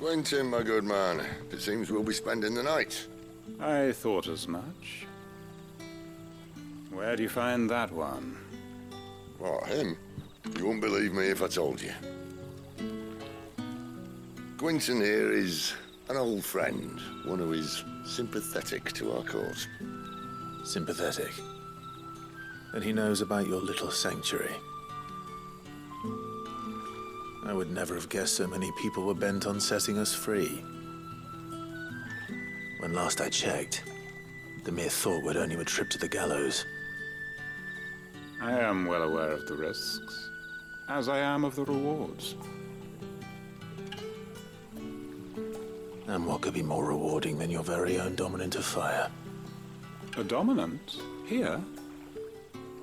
Quentin, my good man. It seems we'll be spending the night. I thought as much. Where do you find that one? What, him? You wouldn't believe me if I told you. Quentin here is an old friend, one who is sympathetic to our cause. Sympathetic? And he knows about your little sanctuary. I would never have guessed so many people were bent on setting us free. When last I checked, the mere thought would earn you a trip to the gallows. I am well aware of the risks, as I am of the rewards. And what could be more rewarding than your very own dominant of fire? A dominant? Here?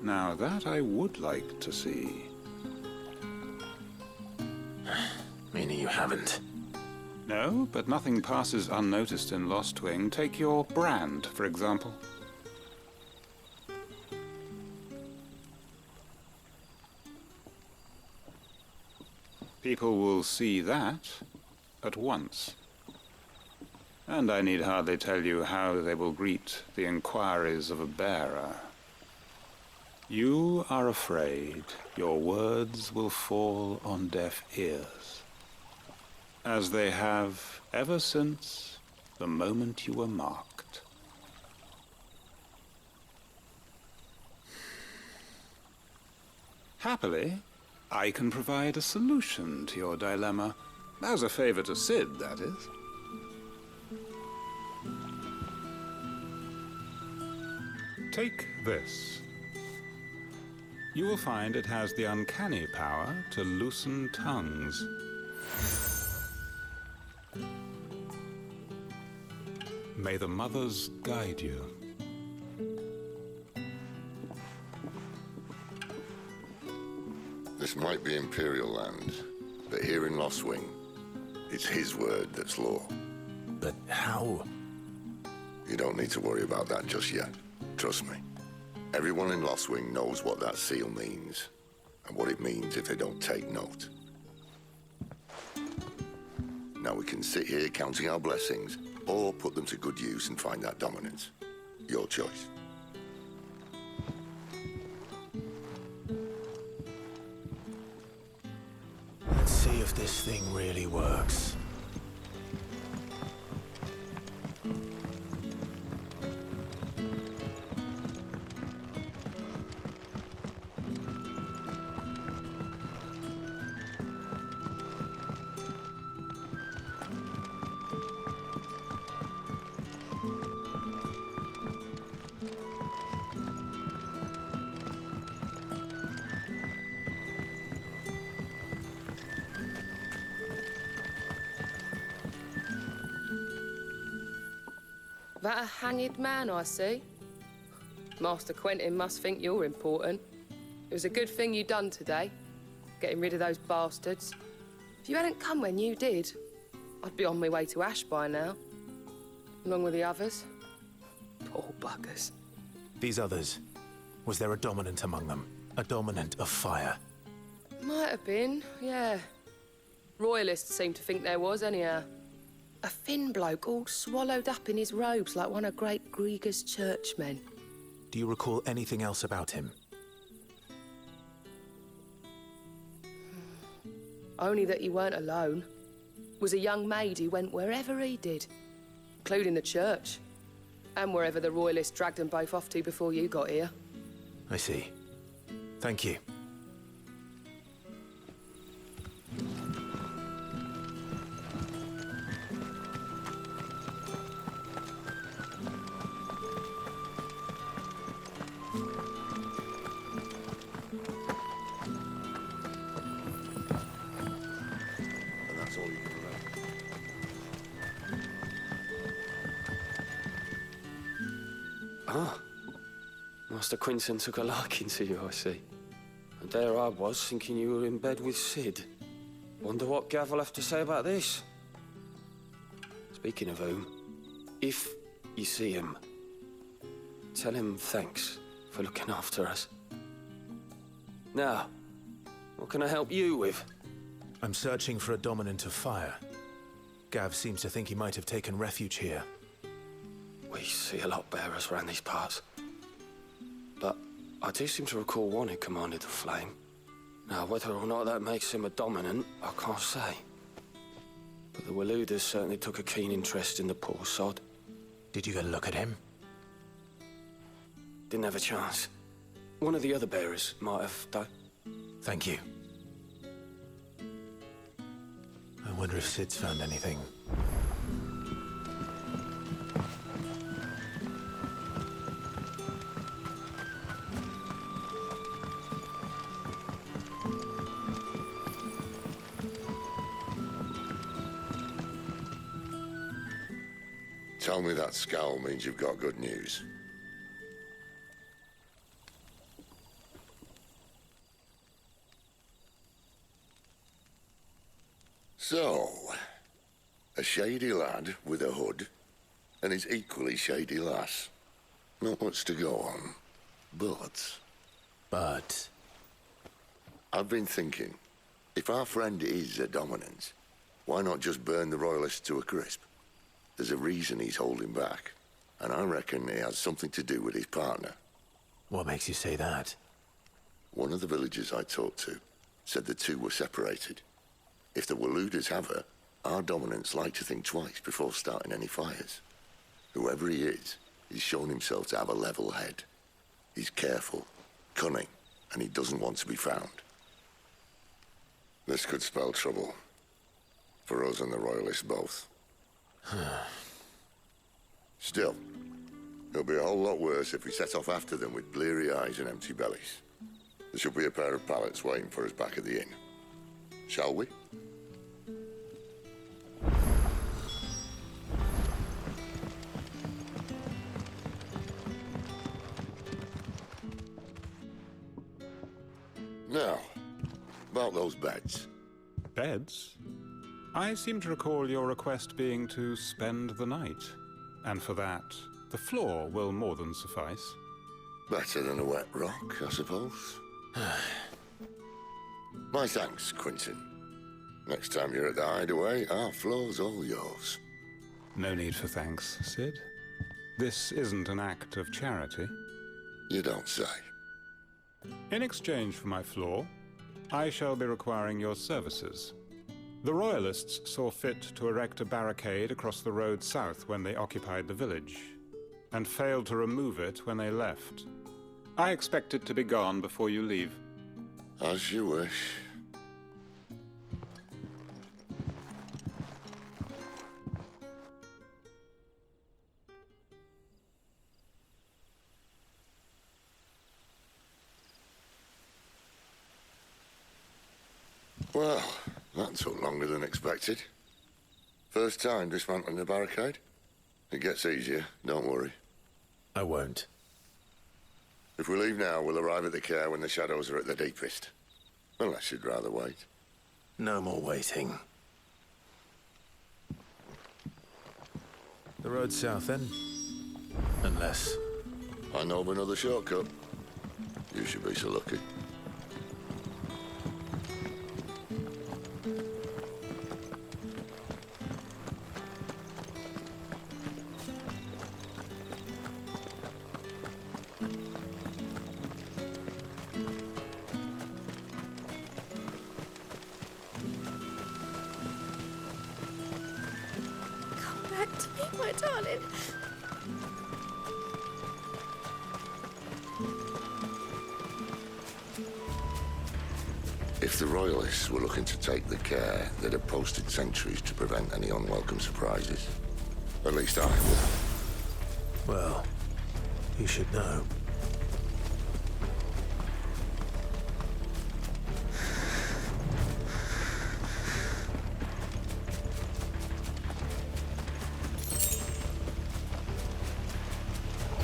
Now that I would like to see. Meaning you haven't? No, but nothing passes unnoticed in Lostwing. Take your brand, for example. People will see that at once. And I need hardly tell you how they will greet the inquiries of a bearer. You are afraid your words will fall on deaf ears, as they have ever since the moment you were marked. Happily, I can provide a solution to your dilemma, as a favor to Sid, that is. Take this. You will find it has the uncanny power to loosen tongues. May the mothers guide you. This might be Imperial land, but here in Lostwing, it's his word that's law. But how? You don't need to worry about that just yet. Trust me. Everyone in Lostwing knows what that seal means, and what it means if they don't take note. Now we can sit here counting our blessings, or put them to good use and find that dominance. Your choice. Let's see if this thing really works. That a hanged man I see? Master Quentin must think you're important. It was a good thing you done today, getting rid of those bastards. If you hadn't come when you did, I'd be on my way to Ash by now, along with the others. Poor buggers. These others, was there a dominant among them? A dominant of fire? Might have been, yeah. Royalists seem to think there was, anyhow. A thin bloke all swallowed up in his robes like one of Great Grieger's churchmen. Do you recall anything else about him? Only that he weren't alone. Was a young maid who went wherever he did, including the church, and wherever the Royalists dragged them both off to before you got here. I see. Thank you. And that's all you can remember. Ah, Master Quentin took a liking to you, I see. And there I was, thinking you were in bed with Sid. Wonder what Gav will have to say about this. Speaking of whom, if you see him, tell him thanks for looking after us. Now, what can I help you with? I'm searching for a dominant of fire. Gav seems to think he might have taken refuge here. We see a lot bearers around these parts. But I do seem to recall one who commanded the flame. Now, whether or not that makes him a dominant, I can't say. But the Waluders certainly took a keen interest in the poor sod. Did you get a look at him? Didn't have a chance. One of the other bearers might have done. Thank you. I wonder if Sid's found anything. Tell me that scowl means you've got good news. So, a shady lad with a hood, and his equally shady lass. Not much to go on, but... I've been thinking, if our friend is a dominant, why not just burn the Royalists to a crisp? There's a reason he's holding back, and I reckon he has something to do with his partner. What makes you say that? One of the villagers I talked to said the two were separated. If the Waluders have her, our dominants like to think twice before starting any fires. Whoever he is, he's shown himself to have a level head. He's careful, cunning, and he doesn't want to be found. This could spell trouble. For us and the Royalists both. Still, it'll be a whole lot worse if we set off after them with bleary eyes and empty bellies. There should be a pair of pallets waiting for us back at the inn. Shall we? Now, about those beds. Beds? I seem to recall your request being to spend the night. And for that, the floor will more than suffice. Better than a wet rock, I suppose. My thanks, Quinton. Next time you're at the hideaway, our floor's all yours. No need for thanks, Sid. This isn't an act of charity. You don't say. In exchange for my floor, I shall be requiring your services. The Royalists saw fit to erect a barricade across the road south when they occupied the village, and failed to remove it when they left. I expect it to be gone before you leave. As you wish. Well, that took longer than expected. First time dismantling a barricade? It gets easier, don't worry. I won't. If we leave now, we'll arrive at the care when the shadows are at their deepest. Unless you'd rather wait. No more waiting. The road south, then? Unless... I know of another shortcut. You should be so lucky. Back to me, my darling. If the Royalists were looking to take the care, they'd have posted sentries to prevent any unwelcome surprises. At least I would. Well, you should know.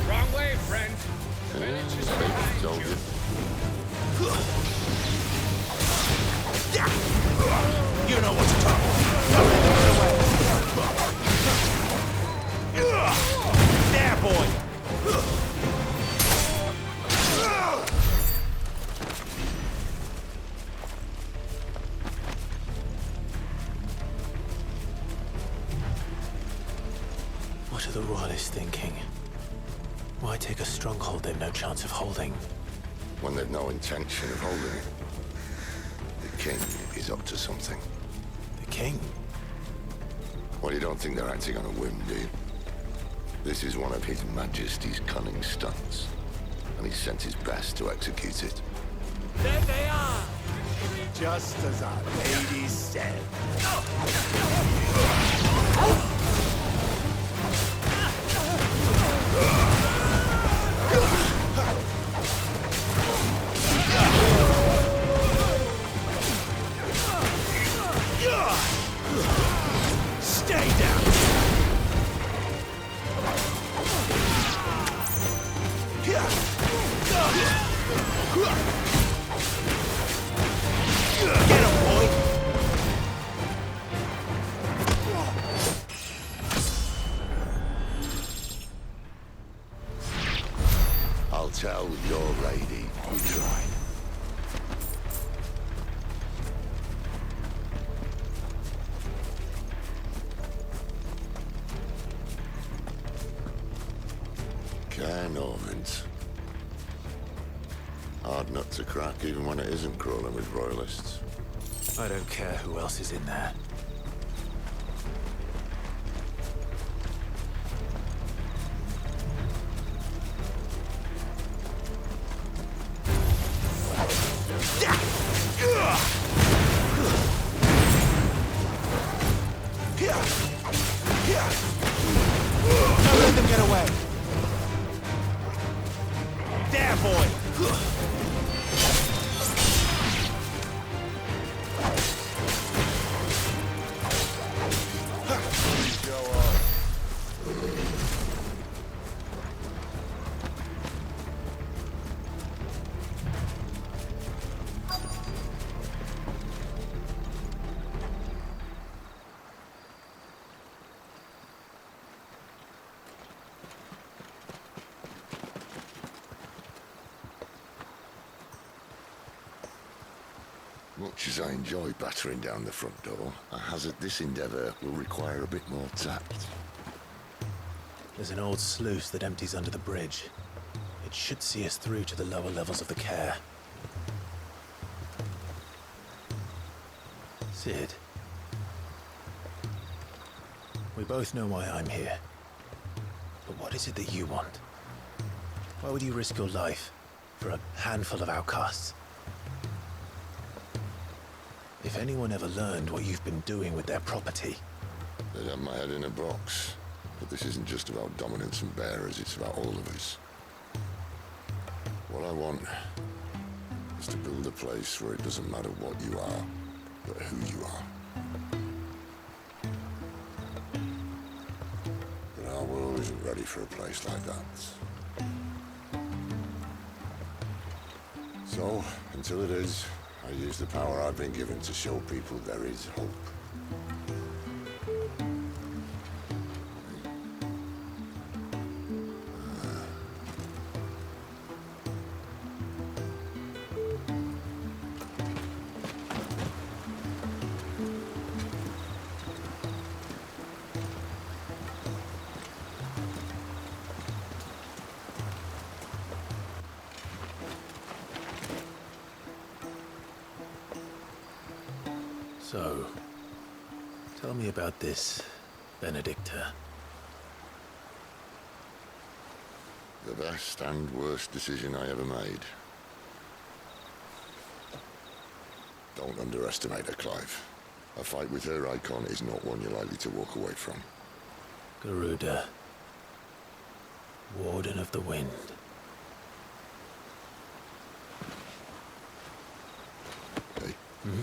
Wrong way, friend. The village is behind Told you. you. You know what to talk. There, boy. Wise thinking. Why take a stronghold they've no chance of holding? When they've no intention of holding it. The king is up to something. The king? Well, you don't think they're acting on a whim, do you? This is one of His Majesty's cunning stunts, and he's sent his best to execute it. There they are! Just as our lady said. Stay down! Get him, boy! I'll tell your lady you tried. Care Normans. Hard nut to crack, even when it isn't crawling with royalists. I don't care who else is in there. Don't let them get away! There, boy! Much as I enjoy battering down the front door, I hazard this endeavour will require a bit more tact. There's an old sluice that empties under the bridge. It should see us through to the lower levels of the care. Sid. We both know why I'm here. But what is it that you want? Why would you risk your life for a handful of outcasts? If anyone ever learned what you've been doing with their property... They'd have my head in a box. But this isn't just about dominance and bearers, it's about all of us. What I want is to build a place where it doesn't matter what you are, but who you are. But our world isn't ready for a place like that. So, until it is, I use the power I've been given to show people there is hope. So, tell me about this, Benedicta. The best and worst decision I ever made. Don't underestimate her, Clive. A fight with her icon is not one you're likely to walk away from. Garuda. Warden of the Wind. Hey? Hmm?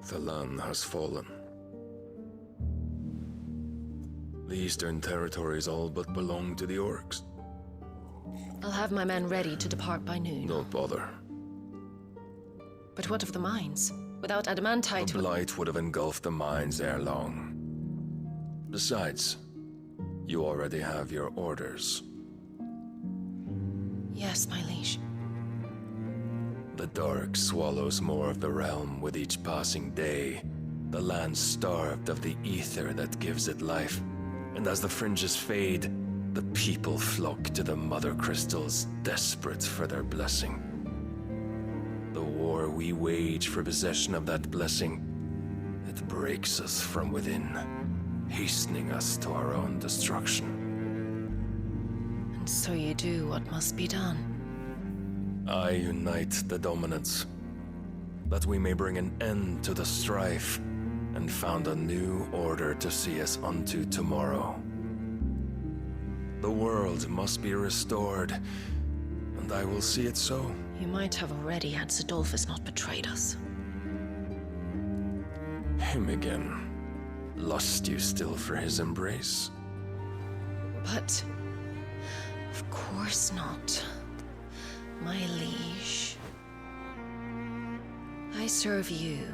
The land has fallen. The eastern territories all but belong to the orcs. I'll have my men ready to depart by noon. Don't bother. But what of the mines? Without adamantite... The blight would have engulfed the mines ere long. Besides, you already have your orders. Yes, my liege. The dark swallows more of the realm with each passing day. The land starved of the ether that gives it life. And as the fringes fade, the people flock to the mother crystals, desperate for their blessing. The war we wage for possession of that blessing, it breaks us from within, hastening us to our own destruction. And so you do what must be done. I unite the dominants, that we may bring an end to the strife, and found a new order to see us unto tomorrow. The world must be restored, and I will see it so. You might have already had Sidolphus not betrayed us. Him again. Lust you still for his embrace? But... of course not. My liege. I serve you,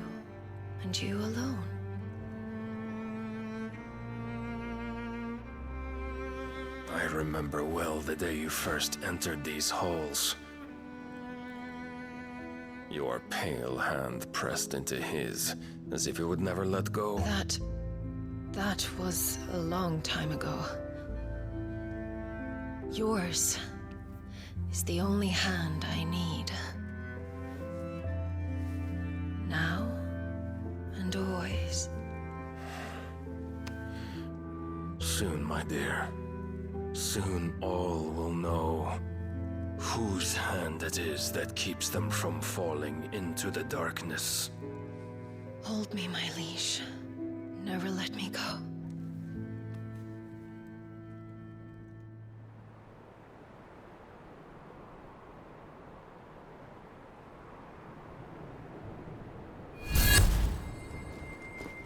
and you alone. I remember well the day you first entered these halls. Your pale hand pressed into his, as if it would never let go. That was a long time ago. Yours is the only hand I need. Now and always. Soon, my dear. Soon all will know whose hand it is that keeps them from falling into the darkness. Hold me, my liege. Never let me go.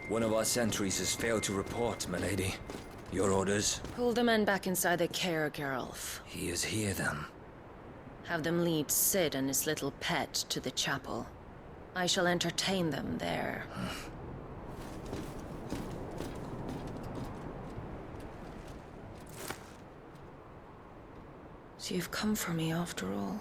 One of our sentries has failed to report, milady. Your orders? Pull the men back inside the care, Geralf. He is here, then. Have them lead Sid and his little pet to the chapel. I shall entertain them there. So you've come for me after all.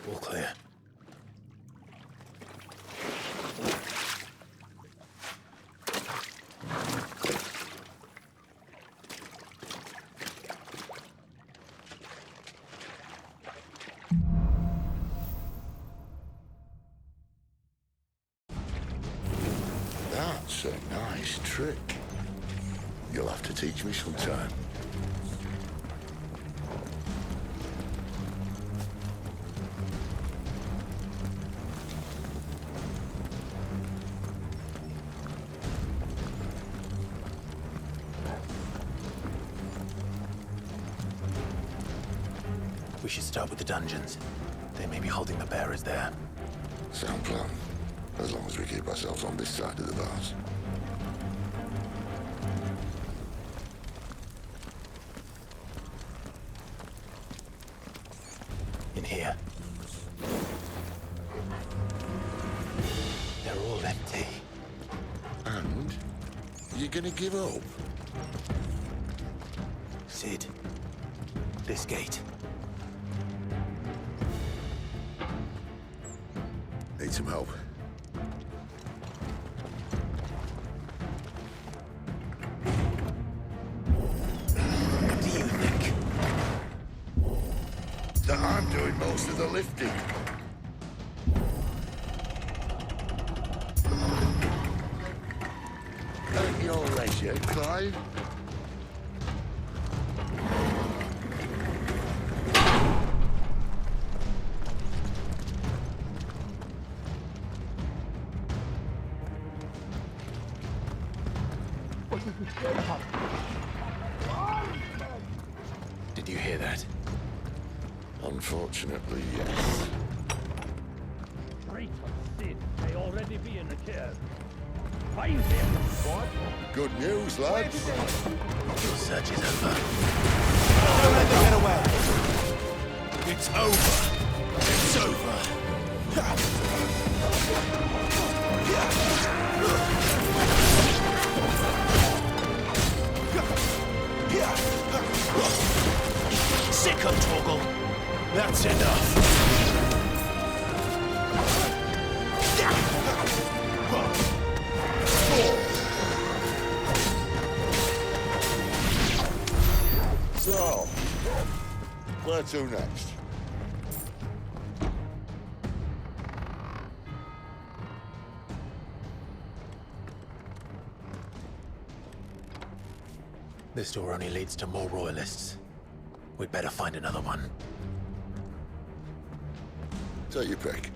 All clear. That's a nice trick. You'll have to teach me sometime. We should start with the dungeons. They may be holding the bearers there. Sound plan. As long as we keep ourselves on this side of the bars. In here. They're all empty. And? You're gonna give up? Sid. This gate. Need some help. What do you think? That I'm doing most of the lifting. At your leisure, Clive. Did you hear that? Unfortunately, yes. Traitor Sid may already be in the care. Find him! What? Good news, lads. Your search is over. Don't let them get away. It's over. It's over. Sicko, Torgal. That's enough. So, where to next? This door only leads to more royalists. We'd better find another one. Take your pick.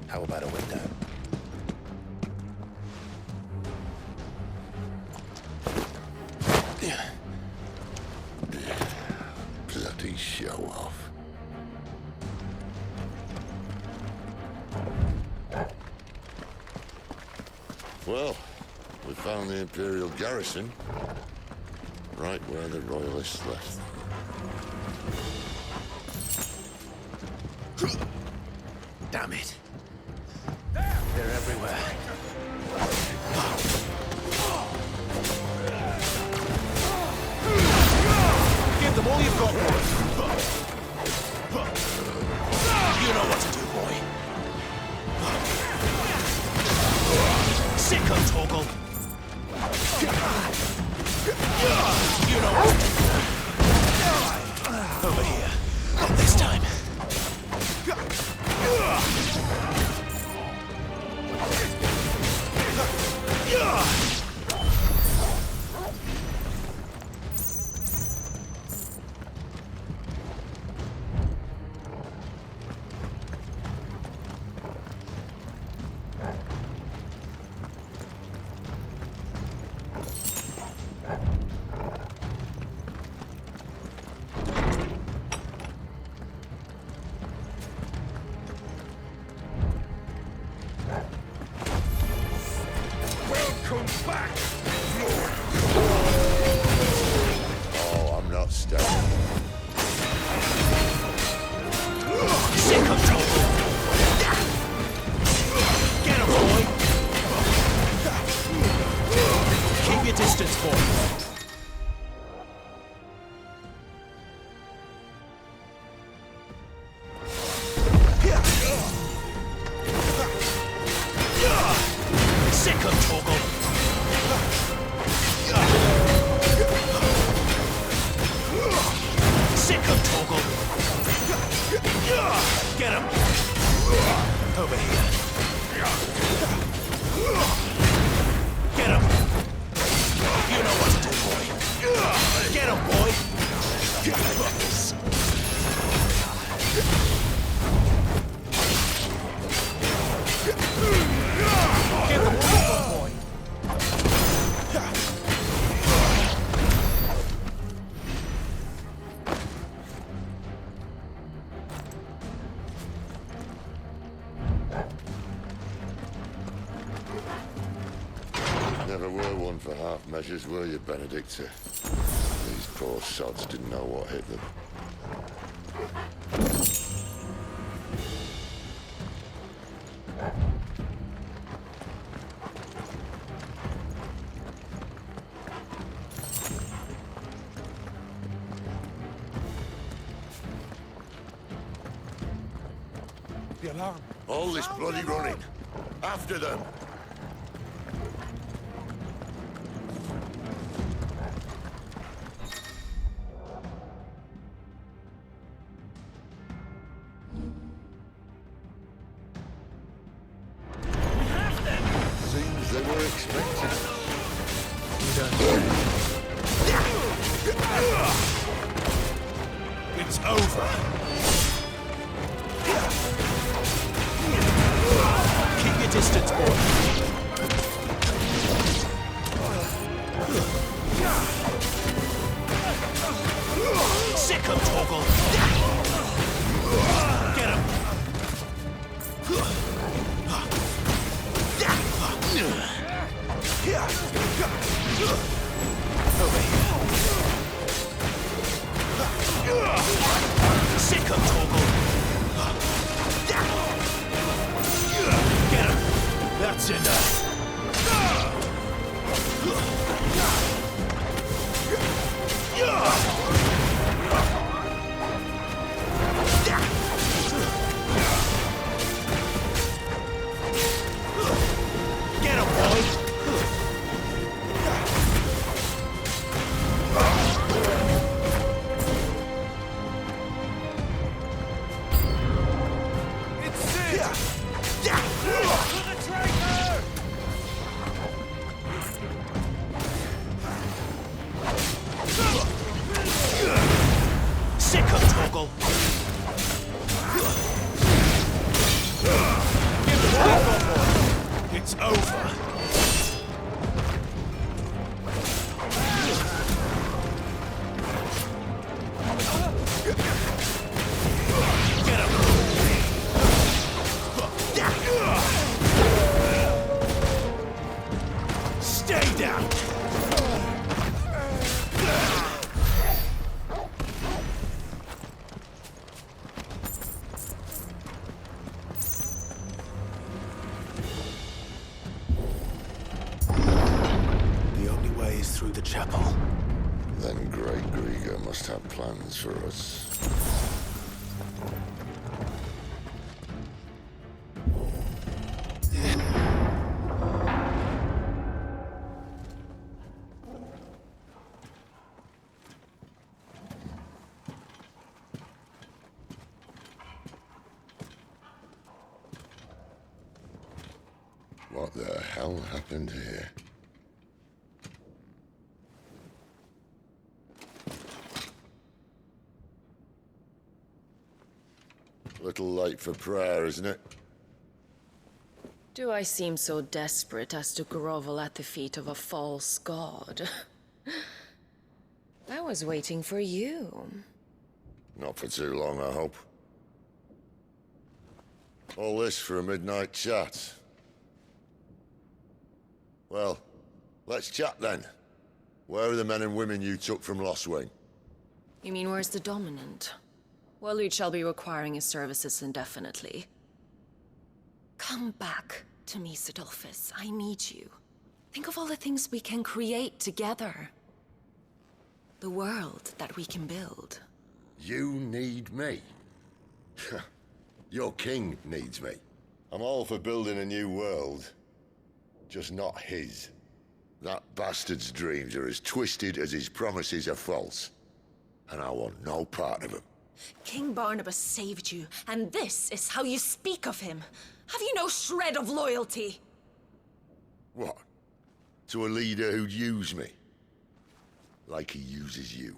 How about a window? Bloody show off. Well, we found the Imperial garrison, right where the Royalists left. Damn it. They're everywhere. Give them all you've got, boy. You know what to do, boy. Sicko, Torgal. You know what to do. Over here. Not this time. Welcome back, Lord. Oh, I'm not staying. Sicko, Torgal. Get him, boy. Keep your distance, boy. Sicko, Torgal. Sicko, Torgal. Get him. Over here. Get him. You know what to do, boy. Get him, boy. Get the boy. Never were one for half measures, were you, Benedicta? These poor sods didn't know what hit them. The alarm. All this bloody running. After them. Seems they were expecting us. It's over. Keep your distance, boy. Sick him, Torgal. Get him. Over here. Sick him, Torgal. Get him. That's enough. Get him, boy! It's it! To the traitor! Sick him, Torgal! It's over. Get him! Stay down! The only way is through the chapel. Then Great Grieger must have plans for us. What the hell happened here? Little late for prayer, isn't it? Do I seem so desperate as to grovel at the feet of a false god? I was waiting for you. Not for too long, I hope. All this for a midnight chat. Well, let's chat then. Where are the men and women you took from Lostwing? You mean where's the dominant? Waleed shall be requiring his services indefinitely. Come back to me, Sidolphus. I need you. Think of all the things we can create together. The world that we can build. You need me? Your king needs me. I'm all for building a new world. Just not his. That bastard's dreams are as twisted as his promises are false. And I want no part of them. King Barnabas saved you, and this is how you speak of him. Have you no shred of loyalty? What? To a leader who'd use me? Like he uses you?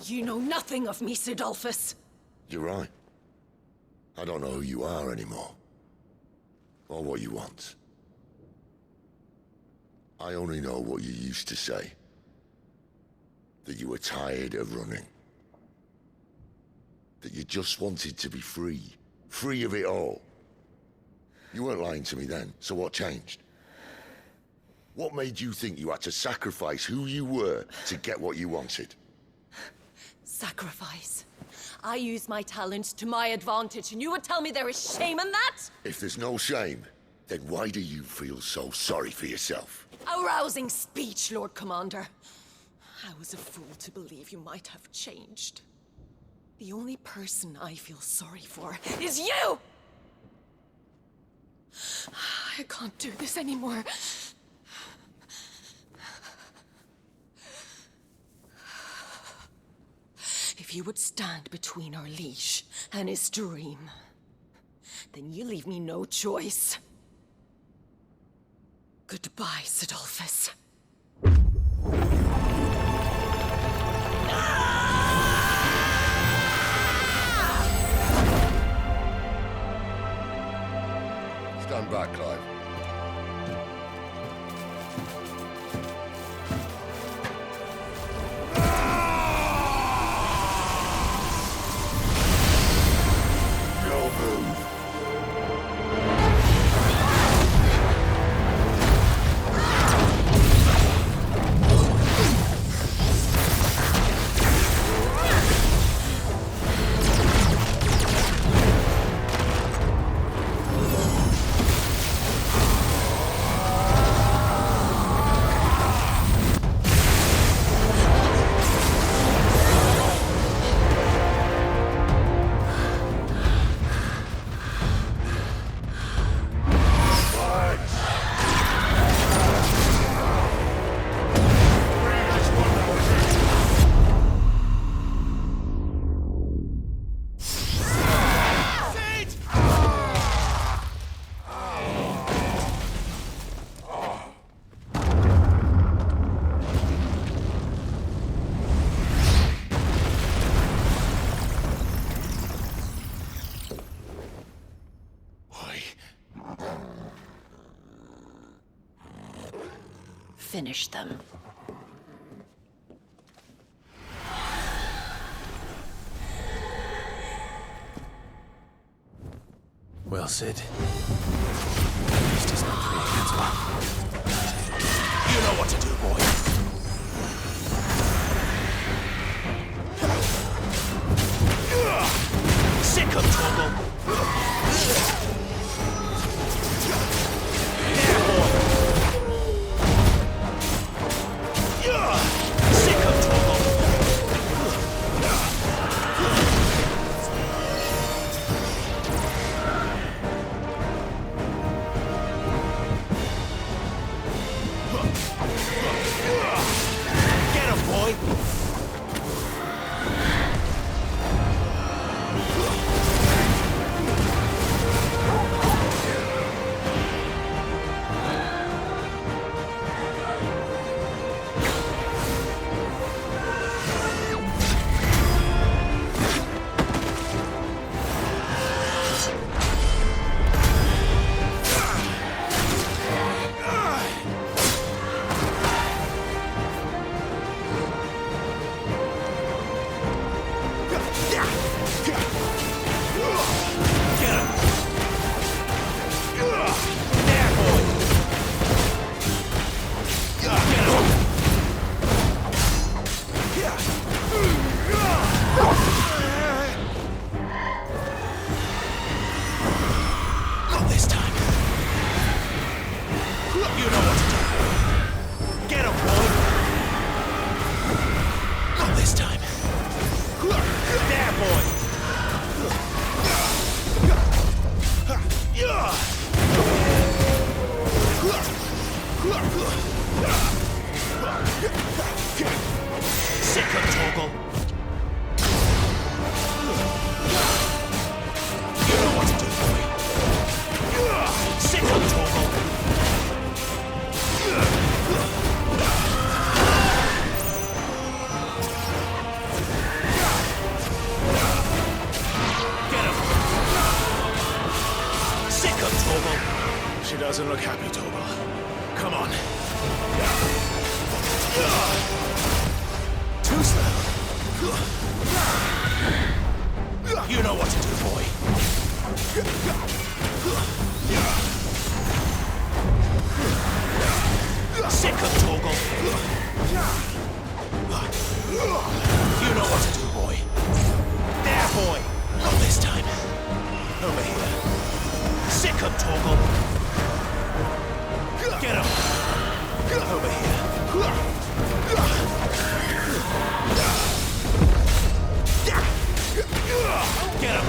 You know nothing of me, Sidolphus. You're right. I don't know who you are anymore. Or what you want. I only know what you used to say. That you were tired of running. That you just wanted to be free. Free of it all. You weren't lying to me then, so what changed? What made you think you had to sacrifice who you were to get what you wanted? Sacrifice. I use my talents to my advantage, and you would tell me there is shame in that? If there's no shame, then why do you feel so sorry for yourself? A rousing speech, Lord Commander. I was a fool to believe you might have changed. The only person I feel sorry for is you! I can't do this anymore. If you would stand between our liege and his dream, then you leave me no choice. Goodbye, Sidolphus. finish them. Well, Sid. At least he's not 3 against 1. You know what to do, boy. Sick of trouble. There, boy. Sick of trouble. Get him, boy. She doesn't look happy, Tobal. Come on. Too slow. You know what to do, boy. Sick of Toggle. You know what to do, boy. There, boy. Not this time. Over here. Sick of Toggle. Get him! Over here. Get him!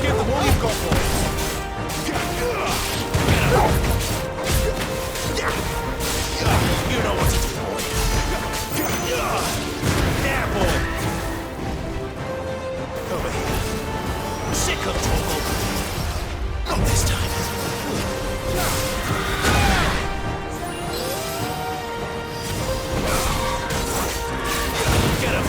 Give them all you've got, boy. Get him! You know what to do, boy. There, boy! Over here. Sick of trouble. Not this time. Get him!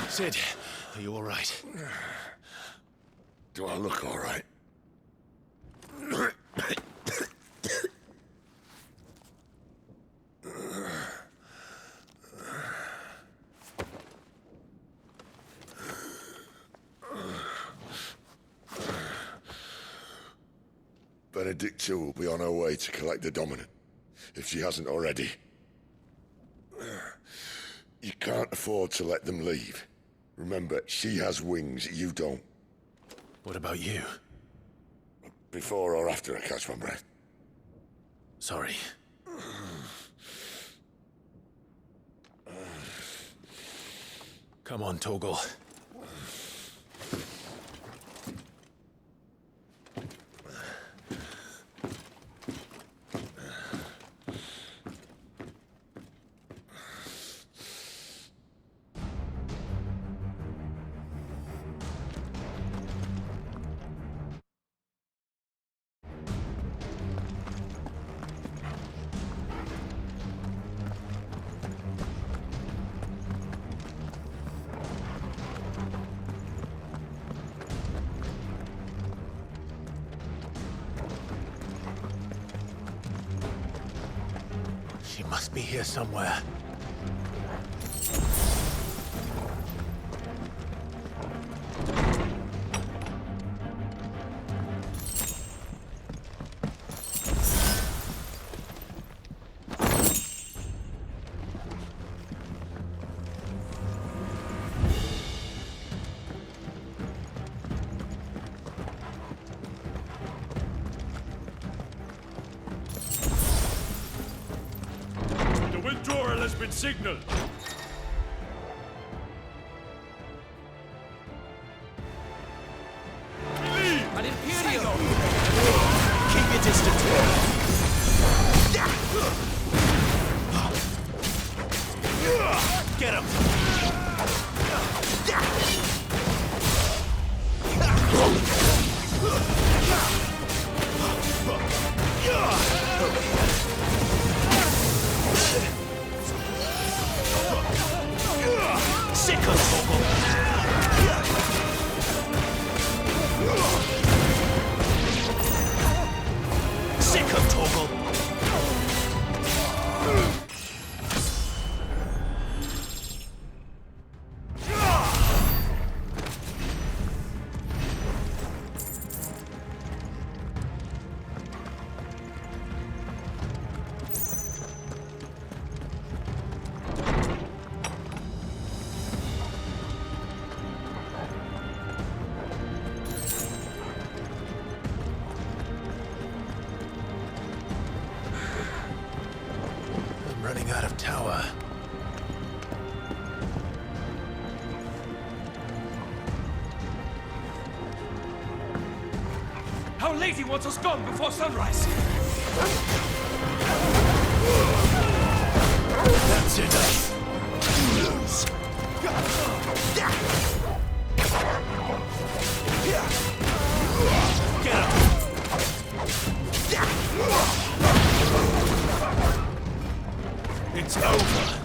Sid, are you all right? Do I look all right? Benedicta will be on her way to collect the Dominant, if she hasn't already. You can't afford to let them leave. Remember, she has wings, you don't. What about you? Before or after I catch my breath? Sorry. Come on, Torgal. She must be here somewhere. Withdrawal has been signaled. Leave! An Imperial! Keep your distance. Get him! Sick of Torgal! Sick of Torgal! I'm running out of tower. Our Lady wants us gone before sunrise. That's enough. Lose! Get him! It's over.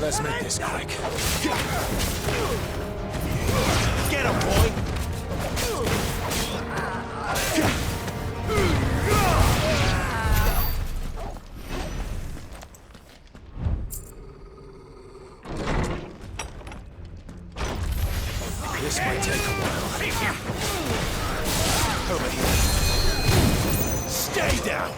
Let's make this quick. Get him, boy! This might take a while. Over here. Stay down!